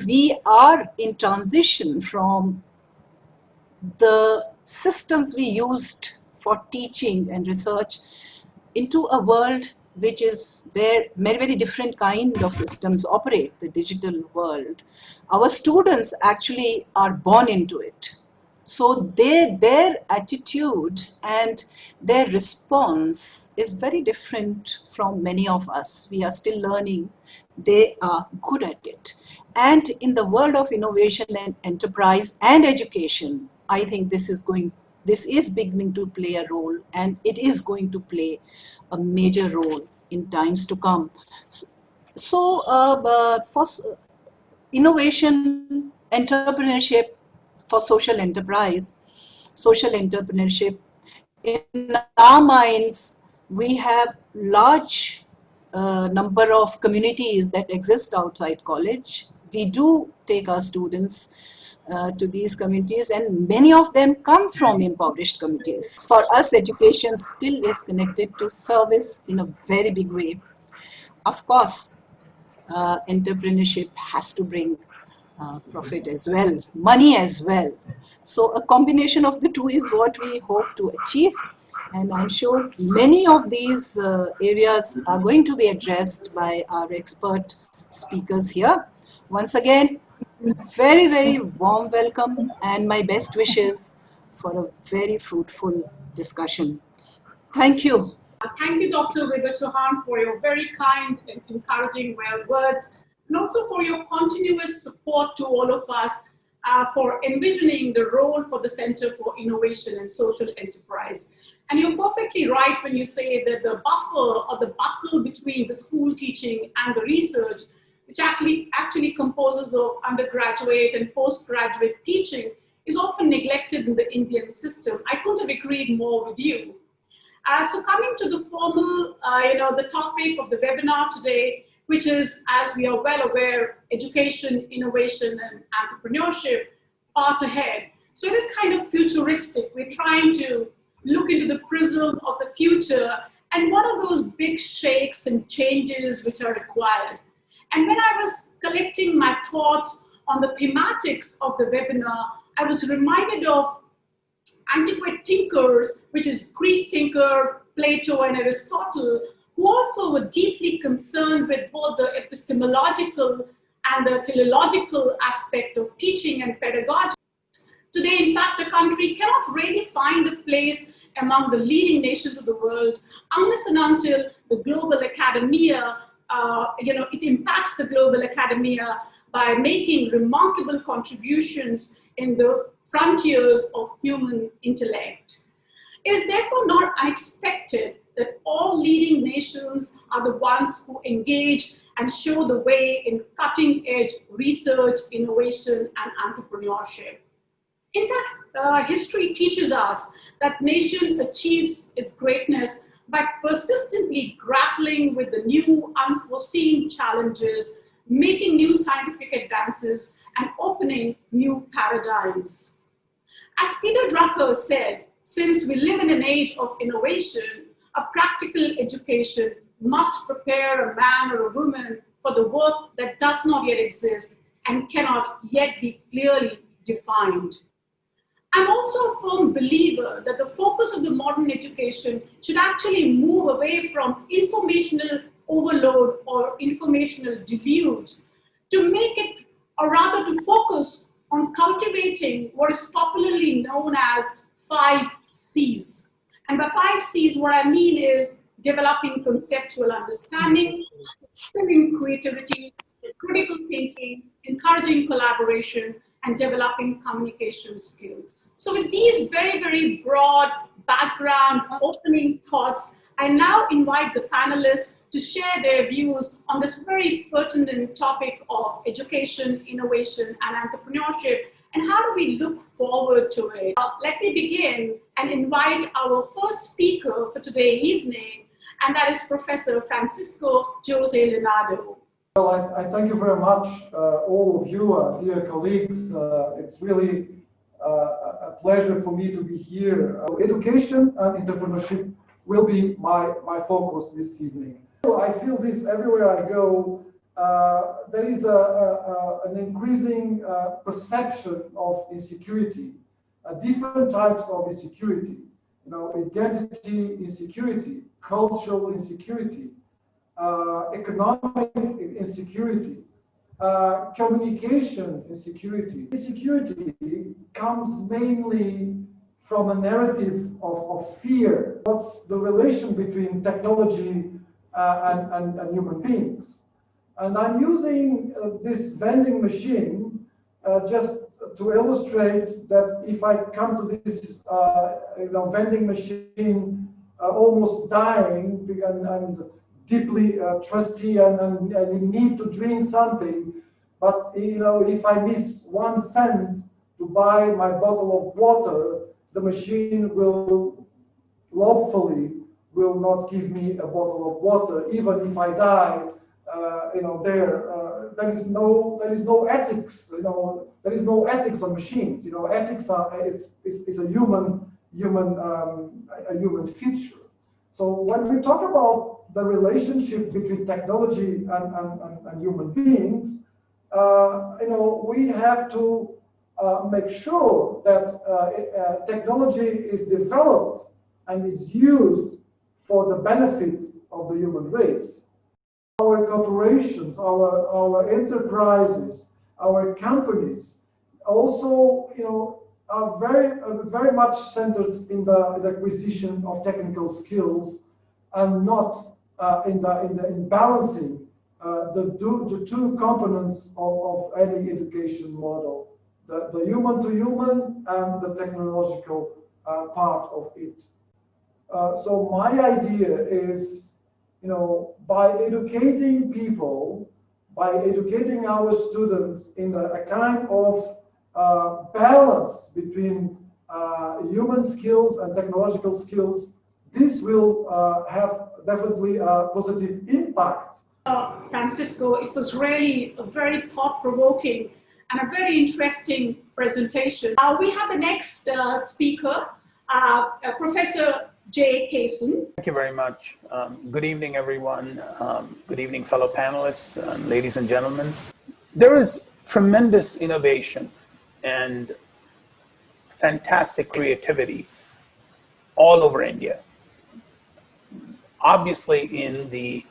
we are in transition from the systems we used for teaching and research into a world which is where very, very different kind of systems operate, the digital world. Our students actually are born into it. So their attitude and their response is very different from many of us. We are still learning. They are good at it. And in the world of innovation and enterprise and education, I think this is beginning to play a role, and it is going to play a major role in times to come. For innovation, entrepreneurship, for social entrepreneurship, in our minds, we have large number of communities that exist outside college. We do take our students to these communities, and many of them come from impoverished communities. For us, education still is connected to service in a very big way. Of course, entrepreneurship has to bring profit as well, money as well. So a combination of the two is what we hope to achieve. And I'm sure many of these areas are going to be addressed by our expert speakers here. Once again, very, very warm welcome and my best wishes for a very fruitful discussion. Thank you. Thank you, Dr. Vibha Chauhan, for your very kind and encouraging words, and also for your continuous support to all of us for envisioning the role for the Center for Innovation and Social Enterprise. And you're perfectly right when you say that the buffer or the buckle between the school teaching and the research, which actually composes of undergraduate and postgraduate teaching, is often neglected in the Indian system. I couldn't have agreed more with you. So coming to the formal, the topic of the webinar today, which is, as we are well aware, education, innovation, and entrepreneurship, path ahead. So it is kind of futuristic. We're trying to look into the prism of the future and what are those big shakes and changes which are required. And when I was collecting my thoughts on the thematics of the webinar, I was reminded of antiquate thinkers, which is Greek thinker, Plato and Aristotle, who also were deeply concerned with both the epistemological and the teleological aspect of teaching and pedagogy. Today, in fact, the country cannot really find a place among the leading nations of the world unless and until the global academia, it impacts the global academia by making remarkable contributions in the frontiers of human intellect. It is therefore not unexpected that all leading nations are the ones who engage and show the way in cutting-edge research, innovation, and entrepreneurship. In fact, history teaches us that nation achieves its greatness by persistently grappling with the new unforeseen challenges, making new scientific advances, and opening new paradigms. As Peter Drucker said, since we live in an age of innovation, a practical education must prepare a man or a woman for the work that does not yet exist and cannot yet be clearly defined. I'm also a firm believer that the focus of the modern education should actually move away from informational overload or informational deluge to make it, or rather to focus on cultivating what is popularly known as 5 C's. And by 5 C's, what I mean is developing conceptual understanding, instilling creativity, critical thinking, encouraging collaboration, and developing communication skills. So with these very, very broad background opening thoughts, I now invite the panelists to share their views on this very pertinent topic of education, innovation, and entrepreneurship, and how do we look forward to it. Let me begin and invite our first speaker for today evening, and that is Professor Francisco Jose Leonardo. Well, I thank you very much, all of you, dear colleagues. It's really a pleasure for me to be here. Education and entrepreneurship will be my focus this evening. I feel this everywhere I go. there is an increasing perception of insecurity, different types of insecurity, you know, identity insecurity, cultural insecurity, economic insecurity, communication insecurity. Insecurity comes mainly from a narrative of fear. What's the relation between technology and human beings? And I'm using this vending machine just to illustrate that if I come to this vending machine almost dying and deeply thirsty and you need to drink something, but you know, if I miss 1 cent to buy my bottle of water, the machine will lawfully will not give me a bottle of water, even if I die. There is no ethics. You know, there is no ethics on machines. You know, ethics is a human feature. So when we talk about the relationship between technology and human beings, we have to make sure that technology is developed and is used for the benefit of the human race. Our corporations, our enterprises, our companies also, are very much centered in the acquisition of technical skills and not in balancing the two components of any education model, the human to human and the technological part of it. So my idea is, by educating people, by educating our students in a kind of balance between human skills and technological skills, this will have definitely a positive impact. Francisco, it was really a very thought-provoking and a very interesting presentation. We have the next speaker, Professor Jay Kaysen. Thank you very much. Good evening, everyone. Good evening, fellow panelists, ladies and gentlemen. There is tremendous innovation and fantastic creativity all over India. Obviously, in the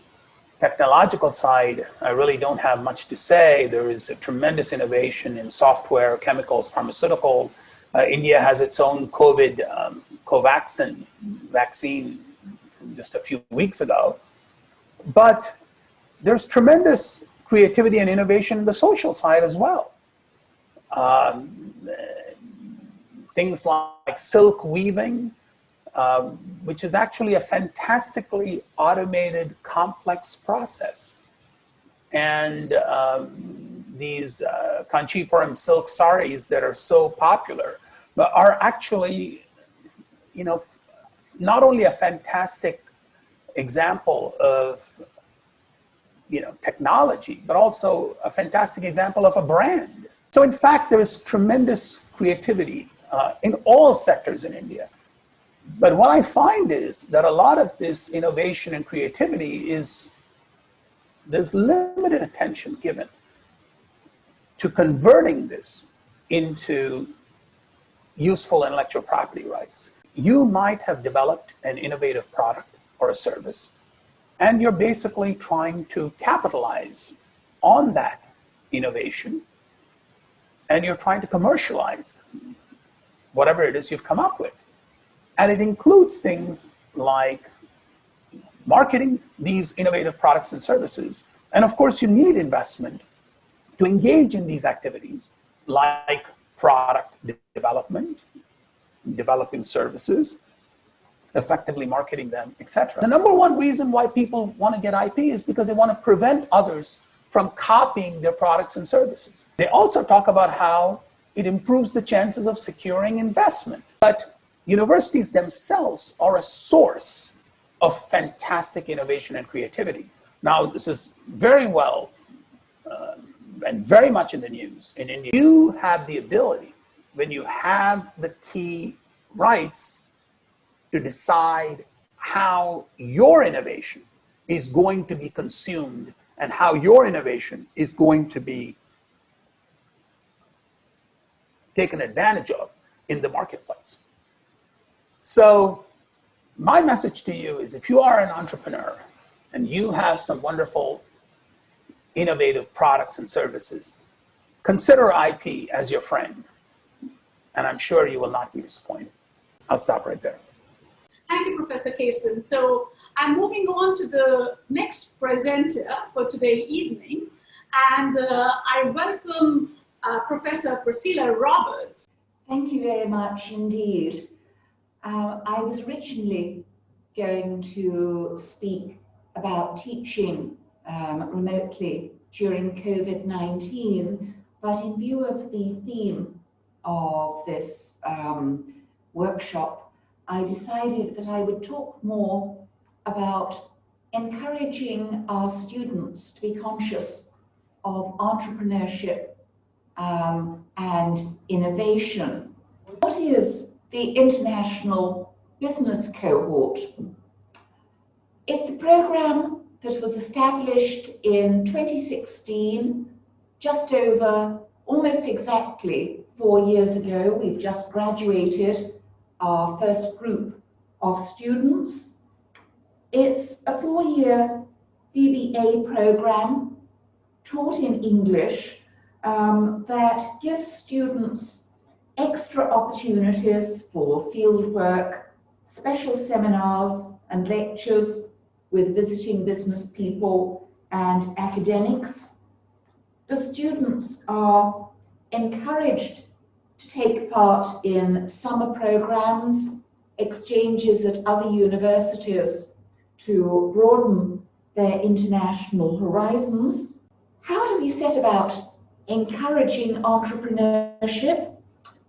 technological side, I really don't have much to say. There is a tremendous innovation in software, chemicals, pharmaceuticals. India has its own COVID vaccine just a few weeks ago. But there's tremendous creativity and innovation in the social side as well. Things like silk weaving, which is actually a fantastically automated, complex process. And these Kanchipuram silk saris that are so popular are actually, not only a fantastic example of, technology, but also a fantastic example of a brand. So in fact, there is tremendous creativity in all sectors in India. But what I find is that a lot of this innovation and creativity there's limited attention given to converting this into useful intellectual property rights. You might have developed an innovative product or a service, and you're basically trying to capitalize on that innovation, and you're trying to commercialize whatever it is you've come up with. And it includes things like marketing these innovative products and services. And of course, you need investment to engage in these activities like product development, developing services, effectively marketing them, etc. The number one reason why people want to get IP is because they want to prevent others from copying their products and services. They also talk about how it improves the chances of securing investment. But universities themselves are a source of fantastic innovation and creativity. Now, this is very well and very much in the news in India. You have the ability, when you have the key rights, to decide how your innovation is going to be consumed and how your innovation is going to be taken advantage of in the marketplace. So my message to you is, if you are an entrepreneur and you have some wonderful, innovative products and services, consider IP as your friend, and I'm sure you will not be disappointed. I'll stop right there. Thank you, Professor Kaysen. So I'm moving on to the next presenter for today evening, and I welcome Professor Priscilla Roberts. Thank you very much indeed. I was originally going to speak about teaching remotely during COVID-19, but in view of the theme of this workshop, I decided that I would talk more about encouraging our students to be conscious of entrepreneurship and innovation. What is the International Business Cohort? It's a program that was established in 2016, just over almost exactly 4 years ago. We've just graduated our first group of students. It's a 4-year BBA program taught in English that gives students extra opportunities for field work, special seminars and lectures with visiting business people and academics. The students are encouraged to take part in summer programs, exchanges at other universities to broaden their international horizons. How do we set about encouraging entrepreneurship?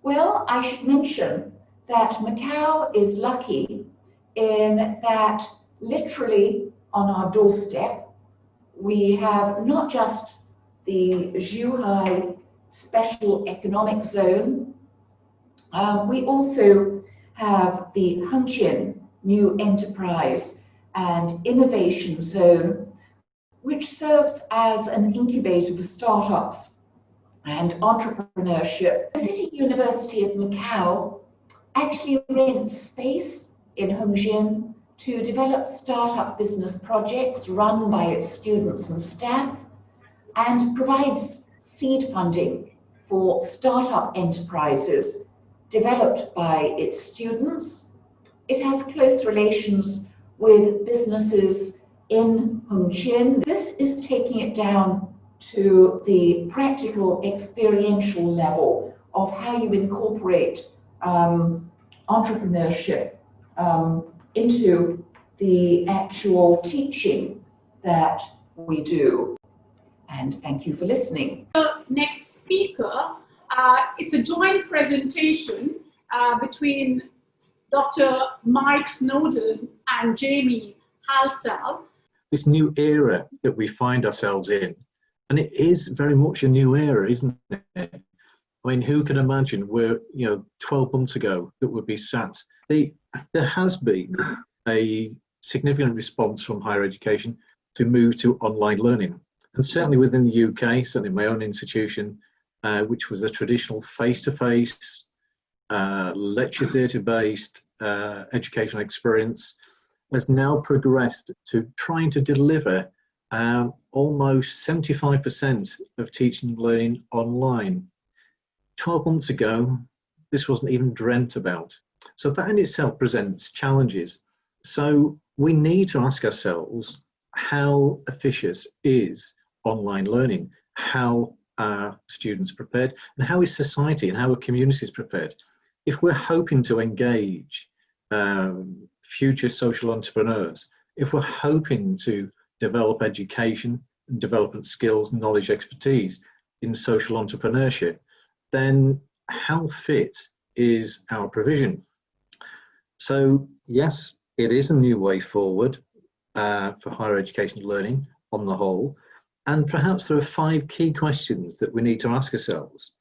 Well, I should mention that Macau is lucky in that literally on our doorstep, we have not just the Zhuhai Special Economic Zone, we also have the Hengqin New Enterprise and Innovation Zone, which serves as an incubator for startups and entrepreneurship. The City University of Macau actually rents space in Hengqin to develop startup business projects run by its students and staff, and provides seed funding for startup enterprises developed by its students. It has close relations with businesses in Hengqin. This is taking it down to the practical, experiential level of how you incorporate entrepreneurship into the actual teaching that we do. And thank you for listening. The next speaker, it's a joint presentation between Dr. Mike Snowden and Jamie Halsall. This new era that we find ourselves in, and it is very much a new era, isn't it? I mean, who can imagine where, 12 months ago that would be sat? There has been a significant response from higher education to move to online learning. And certainly within the UK, certainly my own institution, which was a traditional face-to-face, lecture theatre-based educational experience, has now progressed to trying to deliver almost 75% of teaching and learning online. 12 months ago, this wasn't even dreamt about. So that in itself presents challenges. So we need to ask ourselves, how efficacious is online learning? How are students prepared? And how is society and how are communities prepared? If we're hoping to engage future social entrepreneurs, if we're hoping to develop education and development skills, knowledge, expertise in social entrepreneurship, then how fit is our provision? So yes, it is a new way forward for higher education learning on the whole. And perhaps there are 5 key questions that we need to ask ourselves.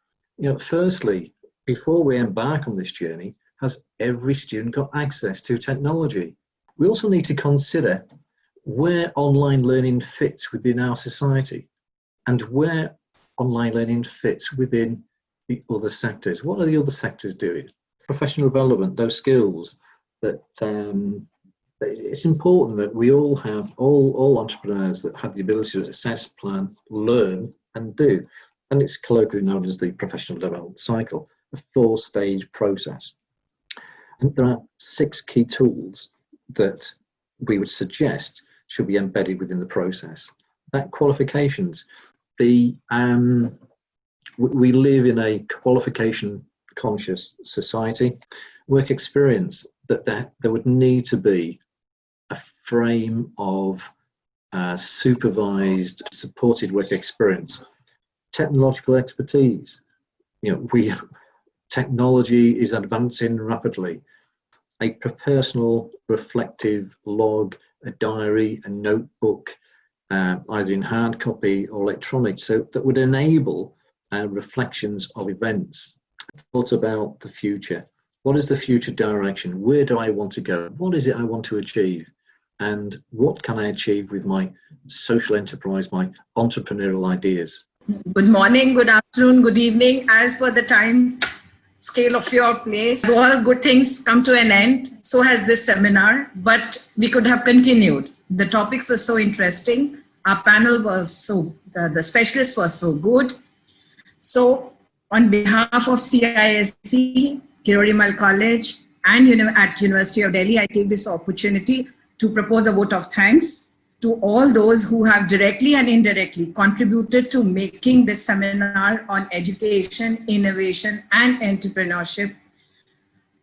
Firstly, before we embark on this journey, has every student got access to technology? We also need to consider where online learning fits within our society and where online learning fits within the other sectors. What are the other sectors doing? Professional development, those skills that it's important that we all have, all entrepreneurs that have the ability to assess, plan, learn and do. And it's colloquially known as the professional development cycle, a 4-stage process. And there are 6 key tools that we would suggest should be embedded within the process. That qualifications, we live in a qualification conscious society. Work experience, that there would need to be a frame of supervised, supported work experience. Technological expertise, technology is advancing rapidly. A personal reflective log, a diary, a notebook, either in hard copy or electronic, so that would enable reflections of events. Thought about the future. What is the future direction? Where do I want to go? What is it I want to achieve? And what can I achieve with my social enterprise, my entrepreneurial ideas? Good morning, good afternoon, good evening. As per the time scale of your place, all good things come to an end. So has this seminar, but we could have continued. The topics were so interesting. Our panel was the specialist was so good. So on behalf of CISC, Kirorimal College, and at University of Delhi, I take this opportunity to propose a vote of thanks to all those who have directly and indirectly contributed to making this seminar on education, innovation, and entrepreneurship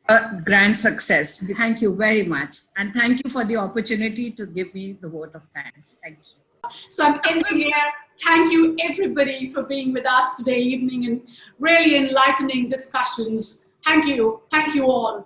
a grand success. Thank you very much. And thank you for the opportunity to give me the vote of thanks. Thank you. So I'm ending here. Thank you everybody for being with us today evening and really enlightening discussions. Thank you. Thank you all.